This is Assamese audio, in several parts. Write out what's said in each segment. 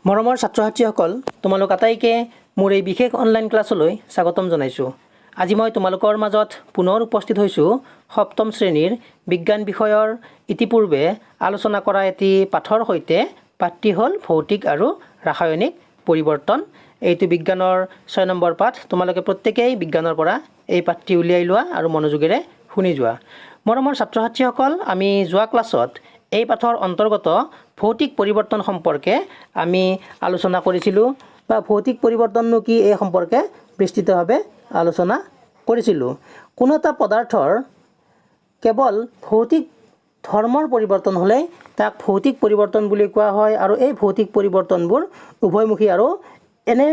মৰমৰ ছাত্ৰ-ছাত্ৰীসকল, তোমালোক আটাইকে মোৰ এই বিশেষ অনলাইন ক্লাছলৈ স্বাগতম জনাইছোঁ। আজি মই তোমালোকৰ মাজত পুনৰ উপস্থিত হৈছোঁ সপ্তম শ্ৰেণীৰ বিজ্ঞান বিষয়ৰ ইতিপূৰ্বে আলোচনা কৰা এটি পাঠৰ সৈতে। পাঠটি হ'ল ভৌতিক আৰু ৰাসায়নিক পৰিৱৰ্তন। এইটো বিজ্ঞানৰ 6 নম্বৰ পাঠ। তোমালোকে প্ৰত্যেকেই বিজ্ঞানৰ পৰা এই পাঠটি উলিয়াই লোৱা আৰু মনোযোগেৰে শুনি যোৱা। মৰমৰ ছাত্ৰ-ছাত্ৰীসকল, আমি যোৱা ক্লাছত এই পাঠৰ অন্তৰ্গত ভৌতিক পৰিৱৰ্তন সম্পৰ্কে আমি আলোচনা কৰিছিলোঁ বা ভৌতিক পৰিৱৰ্তননো কি এই সম্পৰ্কে বিস্তৃতভাৱে আলোচনা কৰিছিলোঁ। কোনো এটা পদাৰ্থৰ কেৱল ভৌতিক ধৰ্মৰ পৰিৱৰ্তন হ'লেই তাক ভৌতিক পৰিৱৰ্তন বুলি কোৱা হয় আৰু এই ভৌতিক পৰিৱৰ্তনবোৰ উভয়মুখী আৰু এনে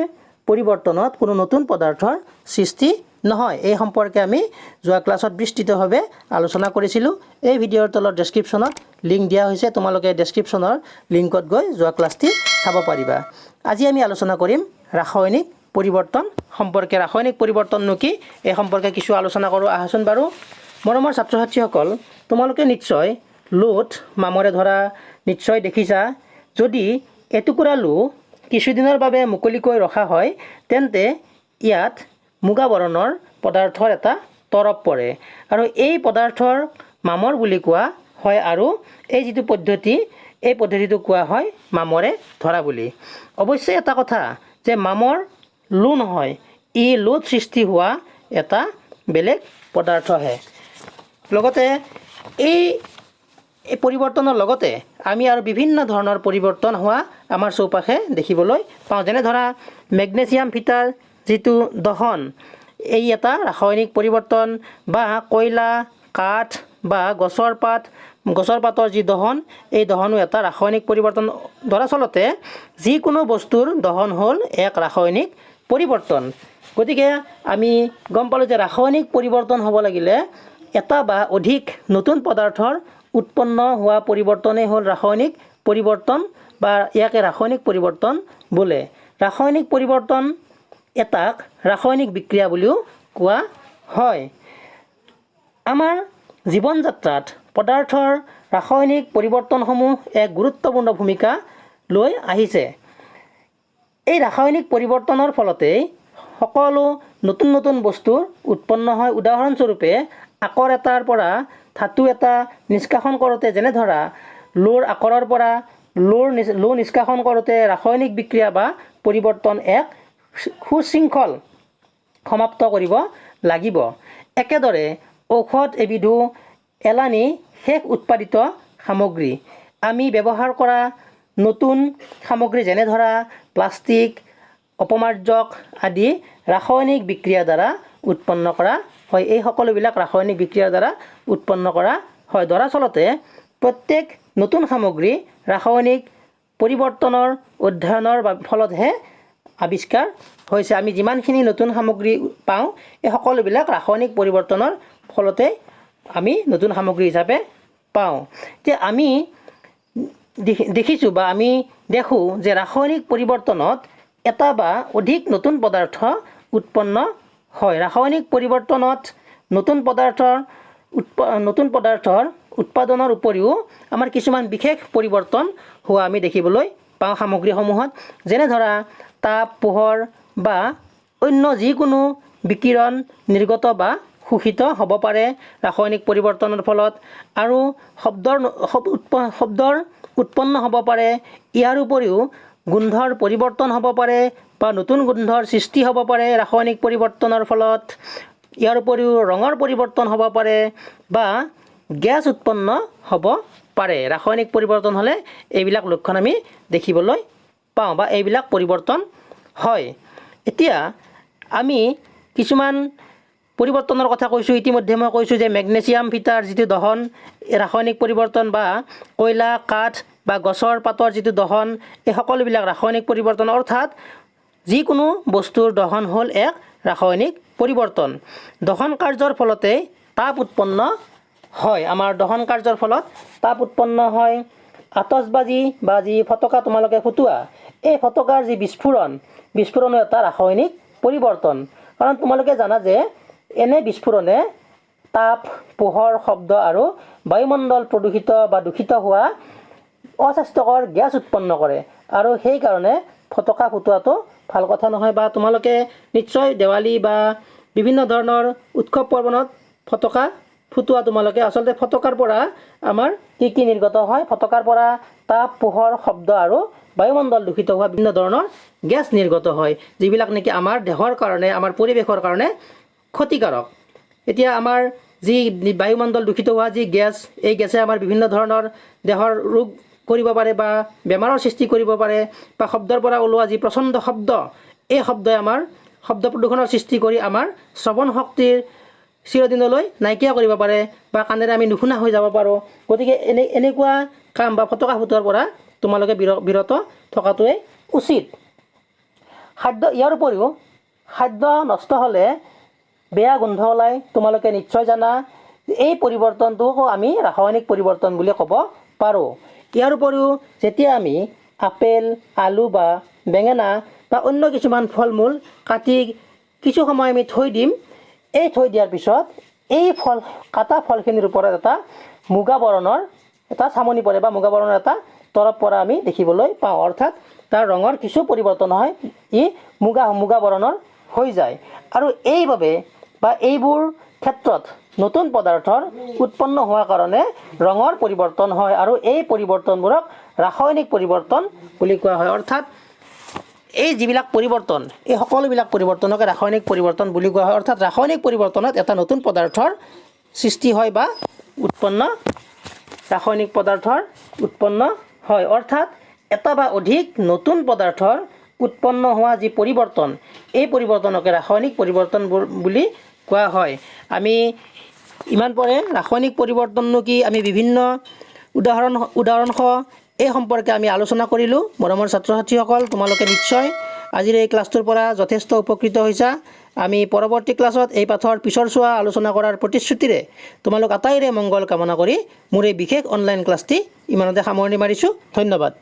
পৰিৱৰ্তনত কোনো নতুন পদাৰ্থৰ সৃষ্টি নহয়। এই সম্পৰ্কে আমি যোৱা ক্লাছত বিস্তৃতভাৱে আলোচনা কৰিছিলোঁ। এই ভিডিঅ'ৰ তলত ডেছক্ৰিপশ্যনত লিংক দিয়া হৈছে। তোমালোকে ডেছক্ৰিপশ্যনৰ লিংকত গৈ যোৱা ক্লাছটি চাব পাৰিবা। আজি আমি আলোচনা কৰিম ৰাসায়নিক পৰিৱৰ্তন সম্পৰ্কে। ৰাসায়নিক পৰিৱৰ্তননো কি এই সম্পৰ্কে কিছু আলোচনা কৰোঁ আহাচোন বাৰু। মৰমৰ ছাত্ৰ-ছাত্ৰীসকল, তোমালোকে নিশ্চয় লোত মামৰে ধৰা নিশ্চয় দেখিছা। যদি এটুকুৰা লো কিছুদিনৰ বাবে মুকলিকৈ ৰখা হয়, তেন্তে ইয়াত মুগা বৰণৰ পদাৰ্থৰ এটা তৰপ পৰে আৰু এই পদাৰ্থৰ মামৰ বুলি কোৱা হয় আৰু এই যিটো পদ্ধতি, এই পদ্ধতিটো কোৱা হয় মামৰে ধৰা বুলি। অৱশ্যে এটা কথা যে মামৰ লো নহয়, ই লোত সৃষ্টি হোৱা এটা বেলেগ পদাৰ্থহে। লগতে এই পৰিৱৰ্তনৰ লগতে আমি আৰু বিভিন্ন ধৰণৰ পৰিৱৰ্তন হোৱা আমাৰ চৌপাশে দেখিবলৈ পাওঁ। যেনে ধৰা মেগনেছিয়াম ফিটাৰ যিটো দহন, এই এটা ৰাসায়নিক পৰিৱৰ্তন, বা কয়লা, কাঠ বা গছৰ পাতৰ যি দহন, এই দহনো এটা ৰাসায়নিক পৰিৱৰ্তন। দৰাচলতে যিকোনো বস্তুৰ দহন হ'ল এক ৰাসায়নিক পৰিৱৰ্তন। গতিকে আমি গম পালোঁ যে ৰাসায়নিক পৰিৱৰ্তন হ'ব লাগিলে এটা বা অধিক নতুন পদাৰ্থৰ উৎপন্ন হোৱা পৰিৱৰ্তনেই হ'ল ৰাসায়নিক পৰিৱৰ্তন, বা ইয়াকে ৰাসায়নিক পৰিৱৰ্তন বোলে। ৰাসায়নিক পৰিৱৰ্তন এটাক ৰাসায়নিক বিক্ৰিয়া বুলিও কোৱা হয়। আমাৰ জীৱন যাত্ৰাত পদাৰ্থৰ ৰাসায়নিক পৰিৱৰ্তনসমূহ এক গুৰুত্বপূৰ্ণ ভূমিকা লৈ আহিছে। এই ৰাসায়নিক পৰিৱৰ্তনৰ ফলতেই সকলো নতুন নতুন বস্তুৰ উৎপন্ন হয়। উদাহৰণস্বৰূপে আকৰ এটাৰ পৰা ধাতু এটা নিষ্কাশন কৰোঁতে, যেনে ধৰা লোৰ আকৰৰ পৰা লো নিষ্কাশন কৰোঁতে ৰাসায়নিক বিক্ৰিয়া বা পৰিৱৰ্তন এক সুশৃংখল সমাপ্ত কৰিব লাগিব। একেদৰে ঔষধ এবিধো এলানি শেষ উৎপাদিত সামগ্ৰী। আমি ব্যৱহাৰ কৰা নতুন সামগ্ৰী যেনে ধৰা প্লাষ্টিক, অপমাৰ্জক আদি ৰাসায়নিক বিক্ৰিয়াৰ দ্বাৰা উৎপন্ন কৰা হয়। এই সকলোবিলাক ৰাসায়নিক বিক্ৰিয়াৰ দ্বাৰা উৎপন্ন কৰা হয়। দৰাচলতে প্ৰত্যেক নতুন সামগ্ৰী ৰাসায়নিক পৰিৱৰ্তনৰ অধ্যয়নৰ ফলতহে আৱিষ্কাৰ হৈছে। আমি যিমানখিনি নতুন সামগ্ৰী পাওঁ, এই সকলোবিলাক ৰাসায়নিক পৰিৱৰ্তনৰ ফলতে আমি নতুন সামগ্ৰী হিচাপে পাওঁ। এতিয়া আমি দেখিছোঁ বা আমি দেখোঁ যে ৰাসায়নিক পৰিৱৰ্তনত এটা বা অধিক নতুন পদাৰ্থ উৎপন্ন হয়। ৰাসায়নিক পৰিৱৰ্তনত নতুন পদাৰ্থৰ উৎপাদনৰ উপৰিও আমাৰ কিছুমান বিশেষ পৰিৱৰ্তন হোৱা আমি দেখিবলৈ পাওঁ সামগ্ৰীসমূহত। যেনে ধৰা তাপ, পোহৰ বা অন্য যিকোনো বিকিৰণ নিৰ্গত বা শোষিত হ'ব পাৰে ৰাসায়নিক পৰিৱৰ্তনৰ ফলত, আৰু শব্দৰ উৎপন্ন হ'ব পাৰে। ইয়াৰ উপৰিও গোন্ধৰ পৰিৱৰ্তন হ'ব পাৰে বা নতুন গোন্ধৰ সৃষ্টি হ'ব পাৰে ৰাসায়নিক পৰিৱৰ্তনৰ ফলত। ইয়াৰ উপৰিও ৰঙৰ পৰিৱৰ্তন হ'ব পাৰে বা গেছ উৎপন্ন হ'ব পাৰে। ৰাসায়নিক পৰিৱৰ্তন হ'লে এইবিলাক লক্ষণ আমি দেখিবলৈ পাওঁ বা এইবিলাক পৰিৱৰ্তন হয়। এতিয়া আমি কিছুমান পৰিৱৰ্তনৰ কথা কৈছোঁ। ইতিমধ্যে মই কৈছোঁ যে মেগনেছিয়াম ফিটাৰ যিটো দহন, ৰাসায়নিক পৰিৱৰ্তন, বা কয়লা, কাঠ বা গছৰ পাতৰ যিটো দহন, এই সকলোবিলাক ৰাসায়নিক পৰিৱৰ্তন। অৰ্থাৎ যিকোনো বস্তুৰ দহন হ'ল এক ৰাসায়নিক পৰিৱৰ্তন। দহন কাৰ্যৰ ফলতে তাপ উৎপন্ন হয়। আমাৰ দহন কাৰ্যৰ ফলত তাপ উৎপন্ন হয়। আতচবাজি বা যি ফটকা তোমালোকে ফুটোৱা, এই ফটকাৰ যি বিস্ফোৰণো এটা ৰাসায়নিক পৰিৱৰ্তন। কাৰণ তোমালোকে জানা যে এনে বিস্ফোৰণে তাপ, পোহৰ, শব্দ আৰু বায়ুমণ্ডল প্ৰদূষিত বা দূষিত হোৱা অস্বাস্থ্যকৰ গেছ উৎপন্ন কৰে আৰু সেইকাৰণে ফটকা ফুটোৱাটো ভাল কথা নহয়। বা তোমালোকে নিশ্চয় দেৱালী বা বিভিন্ন ধৰণৰ উৎসৱ পাৰ্বণত ফটকা ফুটোৱা তোমালোকে। আচলতে ফটকাৰ পৰা আমাৰ কি নিৰ্গত হয়? ফটকাৰ পৰা তাপ, পোহৰ, শব্দ আৰু বায়ুমণ্ডল দূষিত হোৱা বিভিন্ন ধৰণৰ গেছ নিৰ্গত হয়, যিবিলাক নেকি আমাৰ দেহৰ কাৰণে, আমাৰ পৰিৱেশৰ কাৰণে ক্ষতিকাৰক। এতিয়া আমাৰ যি বায়ুমণ্ডল দূষিত হোৱা যি গেছ, এই গেছে আমাৰ বিভিন্ন ধৰণৰ দেহৰ ৰোগ কৰিব পাৰে বা বেমাৰৰ সৃষ্টি কৰিব পাৰে। বা শব্দৰ পৰা ওলোৱা যি প্ৰচণ্ড শব্দ, এই শব্দই আমাৰ শব্দ প্ৰদূষণৰ সৃষ্টি কৰি আমাৰ শ্ৰৱণ শক্তিৰ চিৰদিনলৈ নাইকিয়া কৰিব পাৰে বা কাণেৰে আমি নুশুনা হৈ যাব পাৰোঁ। গতিকে এনেকুৱা কাম বা ফটকা ফুটোৱাৰ পৰা তোমালোকে বিৰত থকাটোৱে উচিত। ইয়াৰ উপৰিও খাদ্য নষ্ট হ'লে বেয়া গোন্ধ ওলাই, তোমালোকে নিশ্চয় জানা। এই পৰিৱৰ্তনটোকো আমি ৰাসায়নিক পৰিৱৰ্তন বুলি ক'ব পাৰোঁ। ইয়াৰ উপৰিও যেতিয়া আমি আপেল, আলু বা বেঙেনা বা অন্য কিছুমান ফল মূল কাটি কিছু সময় আমি থৈ দিম, এই থৈ দিয়াৰ পিছত এই কাটা ফলখিনিৰ ওপৰত এটা মুগা বৰণৰ এটা চামনি পৰে বা মুগা বৰণৰ এটা তৰপ পৰা আমি দেখিবলৈ পাওঁ। অৰ্থাৎ তাৰ ৰঙৰ কিছু পৰিৱৰ্তন হয়, ই মুগা বৰণৰ হৈ যায়। আৰু এইবাবে বা এইবোৰ ক্ষেত্ৰত নতুন পদাৰ্থৰ উৎপন্ন হোৱাৰ কাৰণে ৰঙৰ পৰিৱৰ্তন হয়, আৰু এই পৰিৱৰ্তনবোৰক ৰাসায়নিক পৰিৱৰ্তন বুলি কোৱা হয়। অৰ্থাৎ এই যিবিলাক পৰিৱৰ্তন, এই সকলোবিলাক পৰিৱৰ্তনকে ৰাসায়নিক পৰিৱৰ্তন বুলি কোৱা হয়। অৰ্থাৎ ৰাসায়নিক পৰিৱৰ্তনত এটা নতুন পদাৰ্থৰ সৃষ্টি হয় বা ৰাসায়নিক পদাৰ্থৰ উৎপন্ন হয়। অৰ্থাৎ এটা বা অধিক নতুন পদাৰ্থৰ উৎপন্ন হোৱা যি পৰিৱৰ্তন, এই পৰিৱৰ্তনকে ৰাসায়নিক পৰিৱৰ্তন বুলি কোৱা হয়। আমি ইমান পৰে ৰাসায়নিক পৰিৱৰ্তননো কি, আমি বিভিন্ন উদাহৰণসহ এই সম্পৰ্কে আমি আলোচনা কৰিলোঁ। মৰমৰ ছাত্ৰ ছাত্ৰীসকল, তোমালোকে নিশ্চয় আজিৰ এই ক্লাছটোৰ পৰা যথেষ্ট উপকৃত হৈছা। আমি পৰৱৰ্তী ক্লাছত এই পাঠৰ পিছৰচোৱা আলোচনা কৰাৰ প্ৰতিশ্ৰুতিৰে তোমালোক আটাইৰে মংগল কামনা কৰি মোৰ এই বিশেষ অনলাইন ক্লাছটি ইমানতে সামৰণি মাৰিছোঁ। ধন্যবাদ।